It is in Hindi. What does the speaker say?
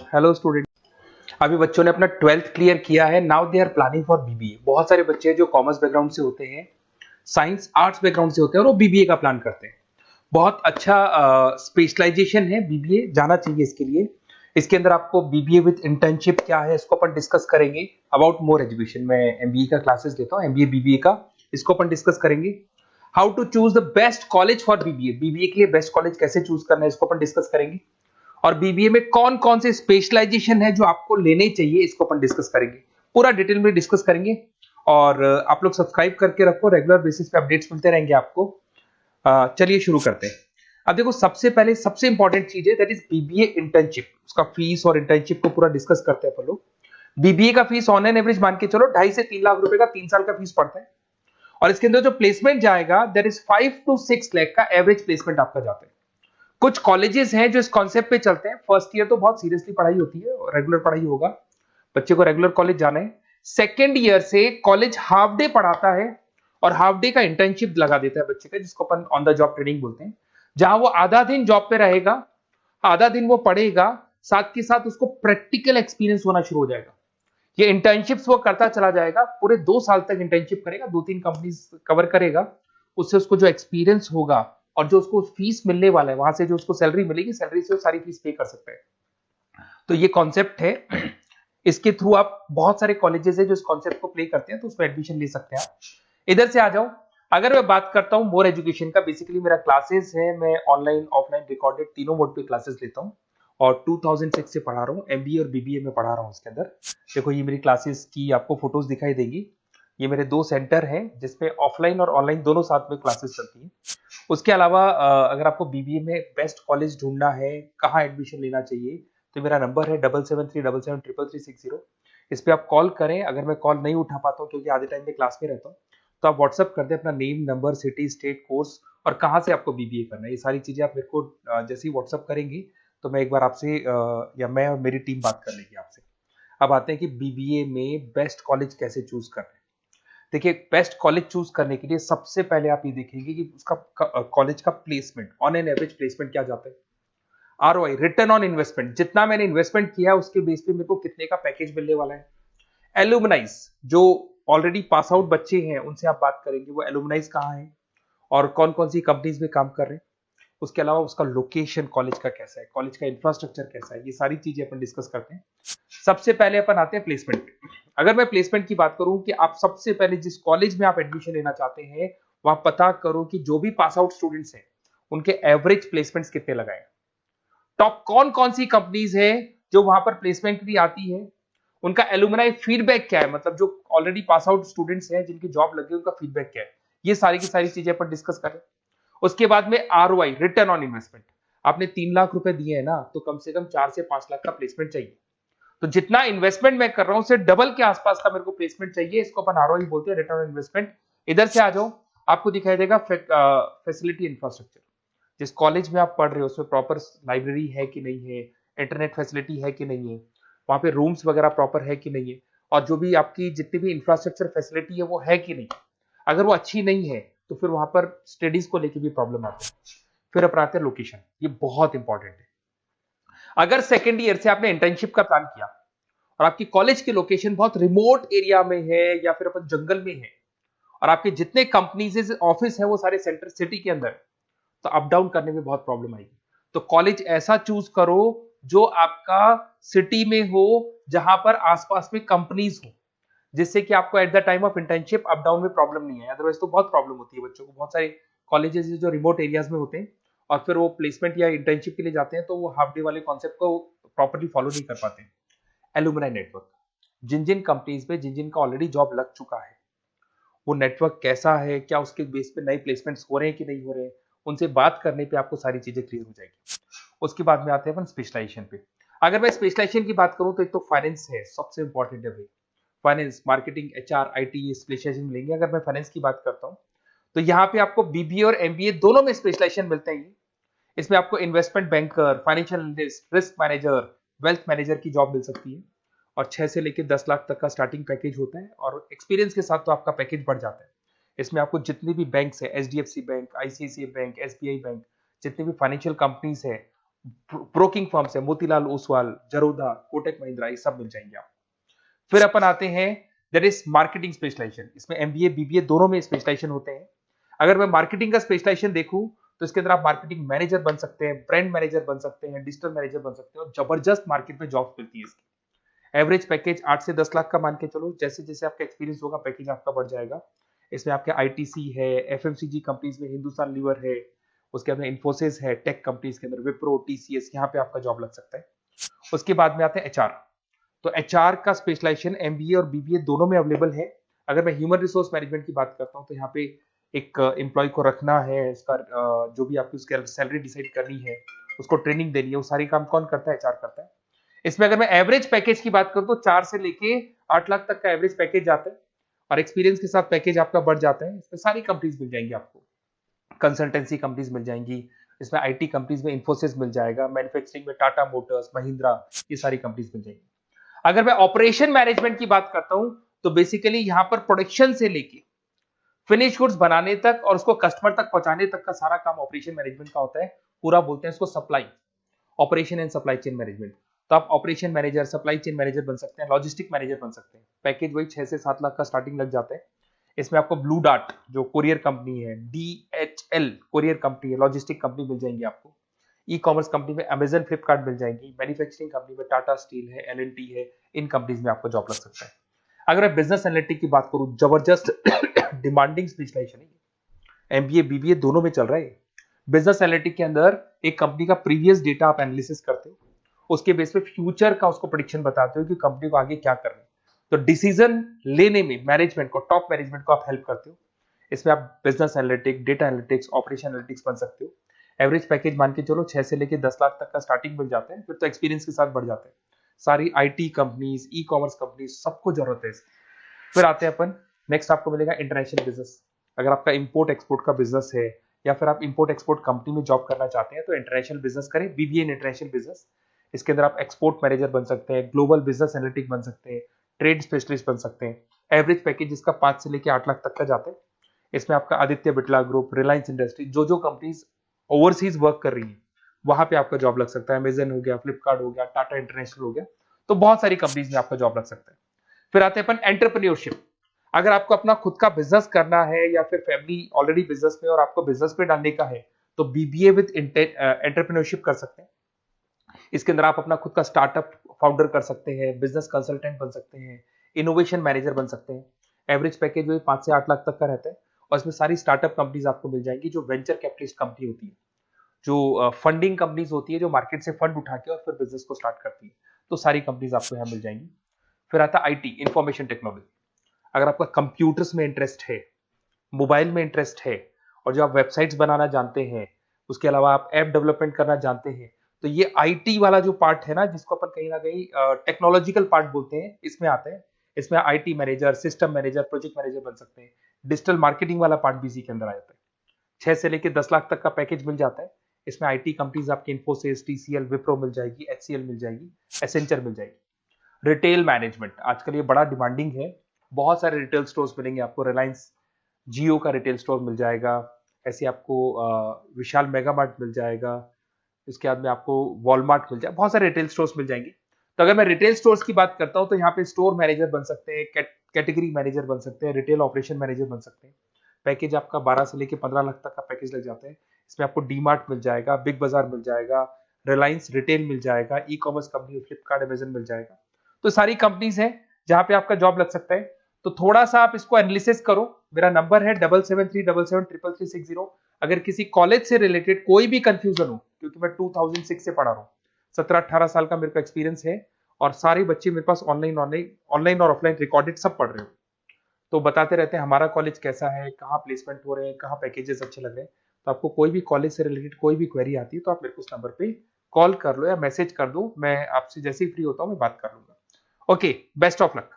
Hello student. अभी बच्चों ने अपना 12th क्लियर किया है। Now they are planning for BBA. बहुत सारे बच्चे हैं जो कॉमर्स बैकग्राउंड से होते हैं, साइंस आर्ट्स बैकग्राउंड से होते हैं और वो बीबीए का प्लान करते हैं। बहुत अच्छा स्पेशलाइजेशन है बीबीए, जाना चाहिए इसके लिए। इसके अंदर आपको बीबीए विद इंटर्नशिप क्या है इसको अपन डिस्कस करेंगे। अबाउट मोर एजुकेशन, मैं एमबीए का क्लासेस लेता हूँ, एमबीए बीबीए का, इसको अपन डिस्कस करेंगे। How to choose the best college for BBA, BBA के लिए बेस्ट कॉलेज कैसे चूज करना है इसको अपन डिस्कस करेंगे। और बीबीए में कौन कौन से स्पेशलाइजेशन है जो आपको लेने चाहिए इसको अपन डिस्कस करेंगे, पूरा डिटेल में डिस्कस करेंगे। और आप लोग सब्सक्राइब करके रखो, रेगुलर बेसिस पे अपडेट्स मिलते रहेंगे आपको। चलिए शुरू करते हैं। अब देखो, सबसे पहले सबसे इंपॉर्टेंट चीज है दैट इज बीबीए इंटर्नशिप। उसका फीस और इंटर्नशिप को पूरा डिस्कस करते हैं अपन लोग। बीबीए का फीस ऑन एन एवरेज मान के चलो 2.5 से 3 लाख रुपए का 3 साल का फीस पड़ता है। और इसके अंदर जो प्लेसमेंट जाएगा दैट इज 5 to 6 लाख का एवरेज प्लेसमेंट आपका जाता है। कुछ कॉलेजेस हैं जो इस कॉन्सेप्ट पे चलते हैं। फर्स्ट ईयर तो बहुत सीरियसली पढ़ाई होती है और रेगुलर पढ़ाई होगा, बच्चे को रेगुलर कॉलेज जाना है। सेकेंड ईयर से कॉलेज हाफ डे पढ़ाता है और हाफ डे का इंटर्नशिप लगा देता है बच्चे का, जिसको अपन ऑन द जॉब ट्रेनिंग बोलते हैं, जहां वो आधा दिन जॉब पे रहेगा, आधा दिन वो पढ़ेगा, साथ के साथ उसको प्रैक्टिकल एक्सपीरियंस होना शुरू हो जाएगा। ये इंटर्नशिप्स वो करता चला जाएगा, पूरे 2 साल तक इंटर्नशिप करेगा, 2-3 कंपनीज कवर करेगा। उससे उसको जो एक्सपीरियंस होगा और जो उसको फीस मिलने वाला है, वहां से जो उसको सैलरी मिलेगी, सैलरी से वो सारी फीस पे कर सकता है। तो ये कॉन्सेप्ट है। इसके थ्रू आप, बहुत सारे कॉलेजेस है जो इस कॉन्सेप्ट को प्ले करते हैं, तो उसमें एडमिशन ले सकते हैं आप। इधर से आ जाओ। अगर मैं बात करता हूं मोर एजुकेशन का, बेसिकली मेरा क्लासेस है, मैं ऑनलाइन ऑफलाइन रिकॉर्डेड तीनों मोड पे क्लासेस लेता हूं और 2006 से पढ़ा रहा हूं। एमबीए और बीबीए में पढ़ा रहा हूं। इसके अंदर देखो, ये मेरी क्लासेस की आपको फोटोज दिखाई देगी। ये मेरे 2 सेंटर हैं जिसपे ऑफलाइन और ऑनलाइन दोनों साथ में क्लासेस चलती हैं। उसके अलावा अगर आपको बीबीए में बेस्ट कॉलेज ढूंढना है, कहाँ एडमिशन लेना चाहिए, तो मेरा नंबर है 7737733360। इस पे आप कॉल करें। अगर मैं कॉल नहीं उठा पाता हूँ क्योंकि आधे टाइम में क्लास में रहता हूँ, तो आप व्हाट्सअप कर दें अपना name, number, city, state, course और कहाँ से आपको बीबीए करना है। ये सारी चीजें आप मेरे को जैसे ही व्हाट्सअप करेंगे तो मैं एक बार आपसे या मैं और मेरी टीम बात कर लेगी आपसे। अब आते हैं कि बीबीए में बेस्ट कॉलेज कैसे चूज करना है। देखिए, बेस्ट कॉलेज चूज करने के लिए सबसे पहले आप ये देखेंगे कि उसका कॉलेज का placement, on an average placement क्या जाता है। आरओआई, रिटर्न ऑन इन्वेस्टमेंट, जितना मैंने इन्वेस्टमेंट किया है उसके बेस पे मेरे को कितने का पैकेज मिलने वाला है। एलुमनाइज, जो ऑलरेडी पास आउट बच्चे हैं उनसे आप बात करेंगे, वो एलुमनाइज कहाँ है और कौन कौन सी कंपनीज में काम कर रहे हैं। उसके अलावा उसका लोकेशन कॉलेज का कैसा है, कॉलेज का इंफ्रास्ट्रक्चर कैसा है, ये सारी चीजें अपन डिस्कस करते हैं। सबसे पहले अपन आते हैं प्लेसमेंट पे। अगर मैं प्लेसमेंट की बात करूं कि आप सबसे पहले जिस कॉलेज में आप एडमिशन लेना चाहते हैं, वहां पता करो कि जो भी पास आउट स्टूडेंट्स हैं उनके एवरेज प्लेसमेंट्स कितने लगाए। टॉप कौन कौन सी कंपनीज है जो वहां पर प्लेसमेंट भी आती है, उनका एलुमनाई फीडबैक क्या है, मतलब जो ऑलरेडी पास आउट स्टूडेंट्स हैं जिनकी जॉब लगी उनका फीडबैक क्या है। ये सारी की सारी चीजें अपन डिस्कस करें। उसके बाद में आरओआई, रिटर्न ऑन इन्वेस्टमेंट। आपने 3 लाख रुपए दिए हैं ना, तो कम से कम 4 से 5 लाख का प्लेसमेंट चाहिए। तो जितना इन्वेस्टमेंट मैं कर रहा हूं उससे डबल के आसपास का मेरे को प्लेसमेंट चाहिए। इसको अपन आरओआई बोलते हैं, रिटर्न ऑन इन्वेस्टमेंट। इधर से आ जाओ, आपको दिखाई देगा फैसिलिटी इंफ्रास्ट्रक्चर। जिस कॉलेज में आप पढ़ रहे हो उसमें प्रॉपर लाइब्रेरी है कि नहीं है, इंटरनेट फैसिलिटी है कि नहीं है, वहां पे रूम्स वगैरह प्रॉपर है कि नहीं है, और जो भी आपकी जितनी भी इंफ्रास्ट्रक्चर फैसिलिटी है वो है कि नहीं। अगर वो अच्छी नहीं है तो फिर वहां पर स्टडीज को लेकर भी प्रॉब्लम आती है। फिर अपनाते हैं लोकेशन, ये बहुत इंपॉर्टेंट है। अगर सेकेंड ईयर से आपने इंटर्नशिप का प्लान किया और आपकी कॉलेज की लोकेशन बहुत रिमोट एरिया में है या फिर अपन जंगल में है, और आपके जितने कंपनीज ऑफिस है वो सारे सेंटर सिटी के अंदर, तो अप डाउन करने में बहुत प्रॉब्लम आएगी। तो कॉलेज ऐसा चूज करो जो आपका सिटी में हो, जहां पर आसपास में कंपनीज हो, जिससे कि आपको at the time of internship up down में प्रॉब्लम नहीं है। अदरवाइज तो बहुत प्रॉब्लम होती है बच्चों को। बहुत सारे कॉलेजेस जो रिमोट एरियाज में होते हैं और फिर वो प्लेसमेंट या इंटर्नशिप के लिए जाते हैं, तो वो हाफ डे वाले कॉन्सेप्ट को प्रॉपर्ली फॉलो नहीं कर पाते। एलुमनाई नेटवर्क, जिन जिन कंपनीज में जिन जिन का ऑलरेडी जॉब लग चुका है, वो नेटवर्क कैसा है, क्या उसके बेस पे नए प्लेसमेंट्स हो रहे हैं कि नहीं हो रहे हैं, उनसे बात करने पे आपको सारी चीजें क्लियर हो जाएगी। उसके बाद में आते हैं अपन स्पेशलाइजेशन पे। अगर मैं स्पेशलाइजेशन की बात करूं तो एक तो फाइनेंस है, सबसे इंपॉर्टेंट है भाई। Finance, marketing, HR, IT specialization मिलेंगे। अगर मैं फाइनेंस की बात करता हूं तो यहाँ पे आपको बीबीए और एमबीए दोनों में स्पेशलाइजेशन मिलते हैं। इसमें आपको investment banker, financial analyst, risk manager, wealth manager की जॉब मिल सकती है और 6 से लेकर 10 लाख तक का स्टार्टिंग पैकेज होता है, और एक्सपीरियंस के साथ तो आपका पैकेज बढ़ जाता है। इसमें आपको जितनी भी बैंक्स है, HDFC bank, ICICI bank, SBI bank, जितनी भी फाइनेंशियल कंपनीज है, ब्रोकिंग फर्म है, मोतीलाल ओसवाल, जरोधा, कोटक महिंद्रा, ये सब मिल जाएंगे आप। फिर अपन आते हैं दैट इज मार्केटिंग स्पेशलाइजेशन। इसमें एमबीए बीबीए दोनों में स्पेशलाइजेशन होते हैं। अगर मैं मार्केटिंग का स्पेशलाइजेशन देखूं तो इसके अंदर आप मार्केटिंग मैनेजर बन सकते हैं, ब्रांड मैनेजर बन सकते हैं, डिजिटल मैनेजर बन सकते हैं, और जबरदस्त मार्केट में जॉब मिलती है इसकी। एवरेज पैकेज 8 से 10 लाख का मान के चलो, जैसे जैसे आपका एक्सपीरियंस होगा पैकेज आपका बढ़ जाएगा। इसमें आपके आईटीसी है, एफएमसीजी कंपनीज में हिंदुस्तान लीवर है, उसके अंदर इंफोसिस है, टेक कंपनीज के अंदर विप्रो, टीसीएस, यहाँ पे आपका जॉब लग सकता है। उसके बाद में आते हैं एचआर। तो एचआर का स्पेशलाइजेशन एमबीए और बीबीए दोनों में अवेलेबल है। अगर मैं ह्यूमन रिसोर्स मैनेजमेंट की बात करता हूँ तो यहाँ पे एक एम्प्लॉय को रखना है, इसका जो भी आपकी उसकी सैलरी डिसाइड करनी है, उसको ट्रेनिंग देनी है, वो सारी काम कौन करता है? एचआर करता है। इसमें अगर मैं एवरेज पैकेज की बात करूं तो 4 से लेके 8 लाख तक का एवरेज पैकेज आता है, और एक्सपीरियंस के साथ पैकेज आपका बढ़ जाता है। इसमें सारी कंपनीज मिल जाएंगी आपको, कंसल्टेंसी कंपनीज मिल जाएंगी, इसमें आईटी कंपनीज में इंफोसिस मिल जाएगा, मैन्युफैक्चरिंग में टाटा मोटर्स, महिंद्रा, ये सारी कंपनीज मिल जाएंगी। अगर मैं ऑपरेशन मैनेजमेंट की बात करता हूं तो बेसिकली यहां पर प्रोडक्शन से लेके फिनिश गुड्स बनाने तक और उसको कस्टमर तक पहुंचाने तक का सारा काम ऑपरेशन मैनेजमेंट का होता है। पूरा बोलते हैं इसको supply, operation and supply chain management. तो आप operation manager, supply chain manager बन सकते हैं, लॉजिस्टिक मैनेजर बन सकते हैं। पैकेज वही 6 से 7 लाख का स्टार्टिंग लग जाता है। इसमें आपको ब्लू डार्ट जो कोरियर कंपनी है, डीएचएल कोरियर कंपनी है, लॉजिस्टिक कंपनी मिल जाएंगी आपको। ई कॉमर्स कंपनी में अमेजन, फ्लिपकार्ट मिल जाएंगी। मैन्युफैक्चरिंग कंपनी में टाटा स्टील है, एलएनटी है, इन कंपनीज में आपको जॉब लग सकता है। अगर मैं बिजनेस एनालिटिक की बात करूं, जबरदस्त डिमांडिंग स्पेशलाइजेशन है, एमबीए बीबीए दोनों में चल रहा है। बिजनेस एनालिटिक के अंदर एक कंपनी का प्रीवियस डेटा आप एनालिसिस करते हो, उसके बेस पे फ्यूचर का उसको प्रेडिक्शन बताते हो कि कंपनी को आगे क्या करना है। तो डिसीजन लेने में मैनेजमेंट को, टॉप मैनेजमेंट को आप हेल्प करते हो। इसमें आप business analytic, data analytics, operation analytics बन सकते हो। एवरेज पैकेज मान के चलो 6 से लेके 10 लाख तक का स्टार्टिंग मिल जाता है, फिर तो एक्सपीरियंस के साथ बढ़ जाता है। सारी IT companies, e commerce companies, सबको जरूरत है इसकी। फिर आते हैं अपन, नेक्स्ट आपको मिलेगा इंटरनेशनल बिजनेस। अगर आपका इंपोर्ट एक्सपोर्ट का बिजनेस है या फिर आप इंपोर्ट एक्सपोर्ट कंपनी में जॉब करना चाहते हैं तो इंटरनेशनल बिजनेस करें, बीबीए इन इंटरनेशनल बिजनेस। इसके अंदर आप एक्सपोर्ट मैनेजर बन सकते हैं, ग्लोबल बिजनेस एनालिटिक बन सकते हैं, ट्रेड स्पेशलिस्ट बन सकते हैं। एवरेज पैकेज इसका 5 से लेकर 8 लाख तक का जाता है। इसमें आपका आदित्य बिरला ग्रुप, रिलायंस इंडस्ट्री, जो जो कंपनीज ओवरसीज वर्क कर रही है वहां पे आपका जॉब लग सकता है। अमेजन हो गया, फ्लिपकार्ट हो गया, टाटा इंटरनेशनल हो गया, तो बहुत सारी कंपनीज में आपका जॉब लग सकता है। फिर आते हैं अपन एंटरप्रेन्योरशिप। अगर आपको अपना खुद का बिजनेस करना है या फिर फैमिली ऑलरेडी बिजनेस में और आपको बिजनेस पे डालने का है तो बीबीए विद एंटरप्रेन्योरशिप कर सकते हैं। इसके अंदर आप अपना खुद का स्टार्टअप फाउंडर कर सकते हैं, बिजनेस कंसल्टेंट बन सकते हैं, इनोवेशन मैनेजर बन सकते हैं। एवरेज पैकेज जो 5 से 8 लाख तक का रहता है, और इसमें सारी स्टार्टअप कंपनीज आपको मिल जाएंगी जो वेंचर कैपिटलिस्ट कंपनी होती है, जो फंडिंग कंपनीज होती है, जो मार्केट से फंड उठा के और फिर बिजनेस को स्टार्ट करती है। तो सारी कंपनीज आपको यहाँ मिल जाएंगी। फिर आता है आईटी, इंफॉर्मेशन टेक्नोलॉजी। अगर आपका कंप्यूटर्स में इंटरेस्ट है, मोबाइल में इंटरेस्ट है, और जो आप वेबसाइट्स बनाना जानते हैं, उसके अलावा आप ऐप डेवलपमेंट करना जानते हैं, तो ये आईटी वाला जो पार्ट है ना, जिसको अपन कहीं ना कहीं टेक्नोलॉजिकल पार्ट बोलते हैं, इसमें आते हैं। इसमें IT manager, system manager, project manager बन सकते हैं। डिजिटल मार्केटिंग वाला पार्ट भी इसी के अंदर आ जाता है। 6 से लेकर 10 लाख तक का पैकेज मिल जाता है। इसमें आईटी कंपनीज आपकी इंफोसिस, टीसीएल, विप्रो मिल जाएगी, एचसीएल मिल जाएगी, एसेंचर मिल जाएगी। रिटेल मैनेजमेंट आजकल ये बड़ा डिमांडिंग है। बहुत सारे रिटेल स्टोर्स मिलेंगे आपको। रिलायंस जियो का रिटेल स्टोर मिल जाएगा, ऐसे आपको विशाल मेगा मार्ट मिल जाएगा, इसके बाद में आपको वॉलमार्ट मिल जाएगा, बहुत सारे रिटेल स्टोर्स मिल जाएंगे। तो अगर मैं रिटेल स्टोर्स की बात करता हूं तो यहाँ पे स्टोर मैनेजर बन सकते हैं, कैटेगरी मैनेजर बन सकते हैं, रिटेल ऑपरेशन मैनेजर बन सकते हैं। पैकेज आपका 12 से लेकर 15 लाख तक का पैकेज लग जाता है। इसमें आपको डी मार्ट मिल जाएगा, बिग बाजार मिल जाएगा, रिलायंस रिटेल मिल जाएगा, e commerce company Flipkart, Amazon मिल जाएगा। तो सारी कंपनीज है जहां पे आपका जॉब लग सकता है। तो थोड़ा सा आप इसको एनालिसिस करो। मेरा नंबर है 7737733360। अगर किसी कॉलेज से रिलेटेड कोई भी कंफ्यूजन हो, क्योंकि मैं 2006 से पढ़ा रहा हूँ, 17-18 साल का मेरे को एक्सपीरियंस है, और सारे बच्चे मेरे पास ऑनलाइन और ऑफलाइन रिकॉर्डेड सब पढ़ रहे हो, तो बताते रहते हैं हमारा कॉलेज कैसा है, कहाँ प्लेसमेंट हो रहे हैं, कहाँ पैकेजेस अच्छे लग रहे हैं। तो आपको कोई भी कॉलेज से रिलेटेड कोई भी क्वेरी आती है तो आप मेरे को उस नंबर पे कॉल कर लो या मैसेज कर दो, मैं आपसे जैसे ही फ्री होता हूँ मैं बात कर लूंगा। Okay, best of luck.